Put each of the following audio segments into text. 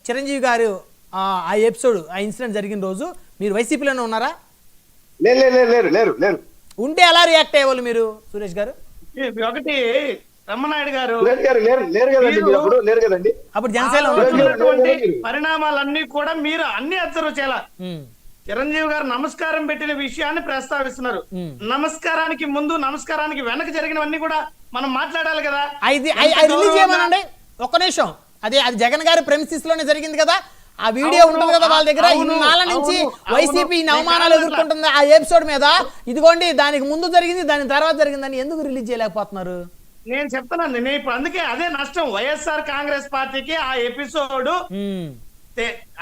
చిరంజీవి గారు ఆ ఎపిసోడ్ ఆ ఇన్సిడెంట్ జరిగిన రోజు మీరు వైసీపీలోనే ఉన్నారా? లేరు. ఉంటే ఎలా రియాక్ట్ అయ్యేవాళ్ళు మీరు సురేష్ గారు? ఒకటి రమణాయుడు గారు లేరు కదండి. అప్పుడు జనసేన పరిణామాలన్నీ కూడా మీరు అన్ని అబ్జర్వ్ చేయాల. చిరంజీవి గారు నమస్కారం పెట్టిన విషయాన్ని ప్రస్తావిస్తున్నారు. నమస్కారానికి ముందు నమస్కారానికి వెనక జరిగినవన్నీ కూడా మనం మాట్లాడాలి కదా. రిలీజ్ చేయమనండి ఒక్క నిమిషం. అది జగన్ గారి ప్రెమిసిస్ లోనే జరిగింది కదా, ఆ వీడియో ఉంటుంది కదా వాళ్ళ దగ్గర. ఇన్నాళ్ళ నుంచి వైసీపీ అవమానాలు ఎదుర్కొంటుంది ఆ ఎపిసోడ్ మీద. ఇదిగోండి దానికి ముందు జరిగింది, దాని తర్వాత జరిగిందని ఎందుకు రిలీజ్ చేయలేకపోతున్నారు? నేను చెప్తున్నాను, నేను ఇప్పుడు అందుకే అదే నష్టం వైఎస్ఆర్ కాంగ్రెస్ పార్టీకి. ఆ ఎపిసోడ్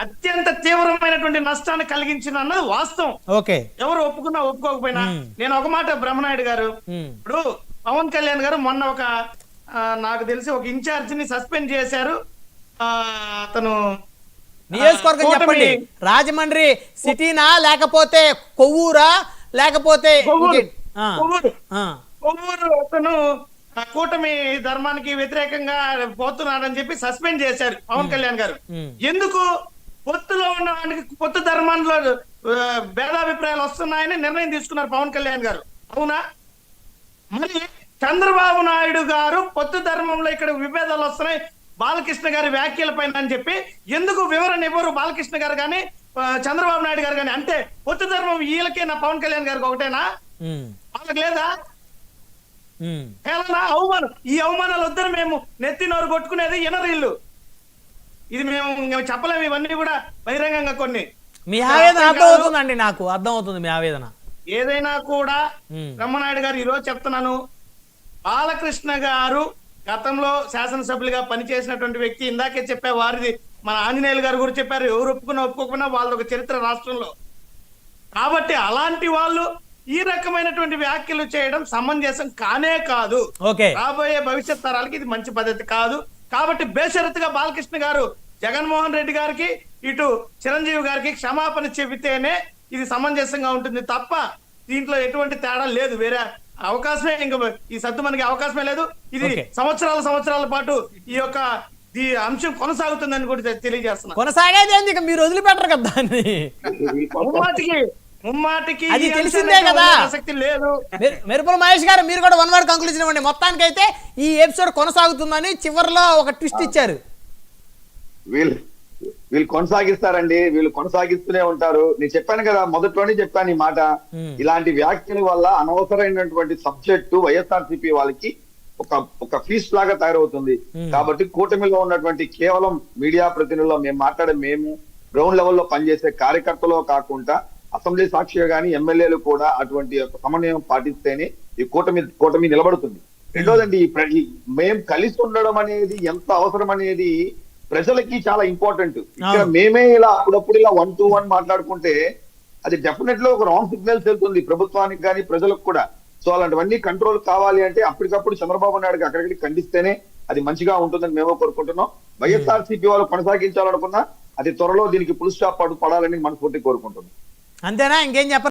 అత్యంత తీవ్రమైనటువంటి నష్టాన్ని కలిగించిన అన్నది వాస్తవం. ఓకే, ఎవరు ఒప్పుకున్నా ఒప్పుకోకపోయినా. నేను ఒక మాట బ్రహ్మనాయుడు గారు, ఇప్పుడు పవన్ కళ్యాణ్ గారు మొన్న ఒక నాకు తెలిసి ఒక ఇన్ఛార్జ్ ని సస్పెండ్ చేశారు. అతను నియోజకవర్గం చెప్పండి, రాజమండ్రి సిటీనా లేకపోతే కొవ్వూరా లేకపోతే కొవ్వూరు అతను కూటమి ధర్మానికి వ్యతిరేకంగా పోతున్నాడని చెప్పి సస్పెండ్ చేశారు పవన్ కళ్యాణ్ గారు. ఎందుకు? పొత్తులో ఉన్న వాడికి పొత్తు ధర్మంలో భేదాభిప్రాయాలు వస్తున్నాయని నిర్ణయం తీసుకున్నారు పవన్ కళ్యాణ్ గారు. అవునా? మరి చంద్రబాబు నాయుడు గారు పొత్తు ధర్మంలో ఇక్కడ విభేదాలు వస్తున్నాయి బాలకృష్ణ గారి వ్యాఖ్యల పైన అని చెప్పి ఎందుకు వివరణ ఇవ్వరు బాలకృష్ణ గారు కానీ చంద్రబాబు నాయుడు గారు కానీ? అంటే పొత్తు ధర్మం వీళ్ళకేనా పవన్ కళ్యాణ్ గారికి ఒకటేనా? వాళ్ళకి లేదా? అవమానం. ఈ అవమానాలు వద్దని మేము నెత్తి నోరు కొట్టుకునేది ఇనరిల్లు. ఇది మేము చెప్పలేము. ఇవన్నీ కూడా బహిరంగంగా కొన్ని. మీ ఆవేదన అర్థమవుతుందండి, నాకు అర్థమవుతుంది మీ ఆవేదన. ఏదైనా కూడా బ్రహ్మనాయుడు గారు ఈరోజు చెప్తున్నాను, బాలకృష్ణ గారు గతంలో శాసనసభ్యులుగా పనిచేసినటువంటి వ్యక్తి. ఇందాకే చెప్పే వారిది మన ఆంజనేయులు గారు కూడా చెప్పారు, ఎవరు ఒప్పుకున్నా ఒప్పుకోకుండా వాళ్ళది ఒక చరిత్ర రాష్ట్రంలో. కాబట్టి అలాంటి వాళ్ళు ఈ రకమైనటువంటి వ్యాఖ్యలు చేయడం సమంజసం కానే కాదు. రాబోయే భవిష్యత్ తరాలకి ఇది మంచి పద్ధతి కాదు. కాబట్టి బేషరతుగా బాలకృష్ణ గారు జగన్మోహన్ రెడ్డి గారికి ఇటు చిరంజీవి గారికి క్షమాపణ చెబితేనే ఇది సమంజసంగా ఉంటుంది తప్ప దీంట్లో ఎటువంటి తేడా లేదు. వేరే అవకాశమే ఇంకా ఈ సద్దు మనకి అవకాశమే లేదు. ఇది సంవత్సరాల పాటు ఈ అంశం కొనసాగుతుందని కూడా తెలియజేస్తున్నా. కొనసాగేది మీరు వదిలిపెట్టరు కదా దాన్ని. ముమ్మాటికి అది తెలిసిందే కదా. మెరుపుల మహేష్ గారు మీరు కూడా వన్ వర్డ్ కంక్లూజన్ ఇవ్వండి. మొత్తానికి అయితే ఈ ఎపిసోడ్ కొనసాగుతుందని చివరిలో ఒక ట్విస్ట్ ఇచ్చారు. వీళ్ళు కొనసాగిస్తారండి, వీళ్ళు కొనసాగిస్తూనే ఉంటారు. నేను చెప్పాను కదా, మొదట్లోనే చెప్పాను ఈ మాట. ఇలాంటి వ్యాఖ్యల వల్ల అనవసరమైనటువంటి సబ్జెక్టు వైఎస్ఆర్సీపీ వాళ్ళకి ఒక ఫీస్ట్ లాగా తయారవుతుంది. కాబట్టి కూటమిలో ఉన్నటువంటి కేవలం మీడియా ప్రతినిధుల్లో మేము గ్రౌండ్ లెవెల్లో పనిచేసే కార్యకర్తలో కాకుండా అసెంబ్లీ సాక్షిగా కానీ ఎమ్మెల్యేలు కూడా అటువంటి సమన్వయం పాటిస్తేనే ఈ కూటమి నిలబడుతుంది. రెండోదండి, మేము కలిసి ఉండడం అనేది ఎంత అవసరం అనేది ప్రజలకి చాలా ఇంపార్టెంట్. ఇక్కడ మేమే ఇలా అప్పుడప్పుడు ఇలా 1 to 1 మాట్లాడుకుంటే అది డెఫినెట్ గా ఒక రాంగ్ సిగ్నల్స్ వెళ్తుంది ప్రభుత్వానికి కానీ ప్రజలకు కూడా. సో అలాంటివన్నీ కంట్రోల్ కావాలి అంటే అప్పటికప్పుడు చంద్రబాబు నాయుడుకి అక్కడికి ఖండిస్తేనే అది మంచిగా ఉంటుందని మేము కోరుకుంటున్నాం. వైఎస్ఆర్సీపీ వాళ్ళు కొనసాగించాలనుకున్నా అది త్వరలో దీనికి ఫుల్ స్టాప్ పడాలని మనస్ఫూర్తి కోరుకుంటున్నాం. అంతేనా? ఇంకేం చెప్పాలి?